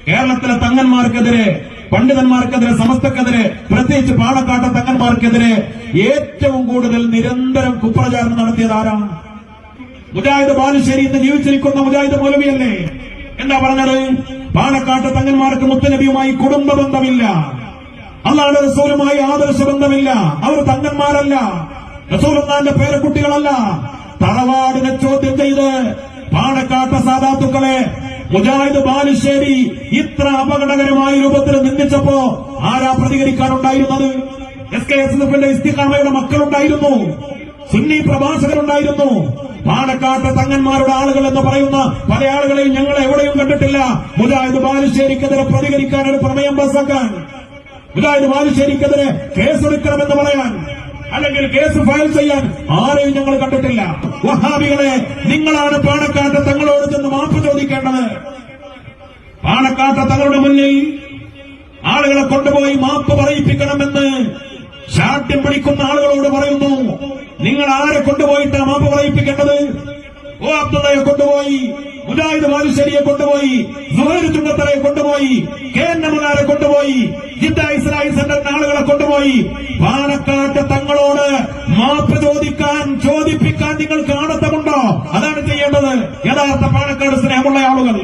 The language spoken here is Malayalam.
കേരളത്തിലെ തങ്ങന്മാർക്കെതിരെ, പണ്ഡിതന്മാർക്കെതിരെ, സമസ്തക്കെതിരെ, പ്രത്യേകിച്ച് പാണക്കാട്ടെ തങ്ങന്മാർക്കെതിരെ ഏറ്റവും കൂടുതൽ നിരന്തരം കുപ്രചാരണം നടത്തിയത് ആരാണ്? മുജാഹിദ് ബാലുശ്ശേരി ഇന്ന് ജീവിച്ചിരിക്കുന്ന മുജാഹിദ് മൗലവിയല്ലേ? എന്താ പറഞ്ഞത്? പാണക്കാട്ടെ തങ്ങന്മാർക്ക് മുത്തനബിയുമായി കുടുംബ ബന്ധമില്ല, അല്ലാഹുവിന്റെ റസൂലുമായി ആദർശ ബന്ധമില്ല, അവർ തങ്ങന്മാരല്ല, റസൂലുള്ളാഹിന്റെ പേരക്കുട്ടികളല്ല. തറവാടിനെ ചോദ്യം ചെയ്ത് പാണക്കാട്ടെ സാദാത്തുക്കളെ മുജാഹിദ് ബാലുശ്ശേരി ഇത്ര അപകടകരമായ രൂപത്തിൽ നിന്ദിച്ചപ്പോ ആരാ പ്രതികരിക്കാനുണ്ടായിരുന്നത്? SKSF-ന്റെ ഇസ്തിഖാമയുടെ മക്കളുണ്ടായിരുന്നു, സുന്നി പ്രഭാഷകരുണ്ടായിരുന്നു. പാണക്കാട്ടെ തങ്ങന്മാരുടെ ആളുകൾ എന്ന് പറയുന്ന പല ആളുകളെയും ഞങ്ങൾ എവിടെയും കണ്ടിട്ടില്ല മുജാഹിദ് ബാലുശ്ശേരിക്കെതിരെ പ്രതികരിക്കാൻ, ഒരു പ്രമേയം പാസാക്കാൻ, മുജാഹിദ് ബാലുശ്ശേരിക്കെതിരെ കേസെടുക്കണമെന്ന് പറയാൻ, അല്ലെങ്കിൽ കേസ് ഫയൽ ചെയ്യാൻ ആരെയും ഞങ്ങൾ കണ്ടിട്ടില്ല. വഹാബികളെ, നിങ്ങളാണ് പാണക്കാട്ടെ തങ്ങളോട് ചെന്ന് മാപ്പ് ചോദിക്കേണ്ടത്. പാണക്കാട്ടെ തങ്ങളുടെ മുന്നിൽ ആളുകളെ കൊണ്ടുപോയി മാപ്പ് പറയിപ്പിക്കണമെന്ന് ശാഠ്യം പിടിക്കുന്ന ആളുകളോട് പറയുന്നു. നിങ്ങൾ ആരെ കൊണ്ടുപോയിട്ടാ മാപ്പ് പറയിപ്പിക്കേണ്ടത്? ഓ അബ്ദുള്ളയെ കൊണ്ടുപോയി, മുജാഹിദ് ബാലുശ്ശേരിയെ കൊണ്ടുപോയി, സുഹൈർ ചുങ്കത്തറയെ കൊണ്ടുപോയി, KN മുനാരെ കൊണ്ടുപോയി, ജിദ്ദ ഇസ്ലാഹി സെന്ററിന്റെ ആളുകളെ കൊണ്ടുപോയി. പാണക്കാട്ടെ തങ്ങളോട് മാപ്പ് ചോദിപ്പിക്കാൻ നിങ്ങൾക്ക് ആണത്തമുണ്ടോ? അതാണ് ചെയ്യേണ്ടത് യഥാർത്ഥ പാണക്കാട് സ്നേഹമുള്ള ആളുകൾ.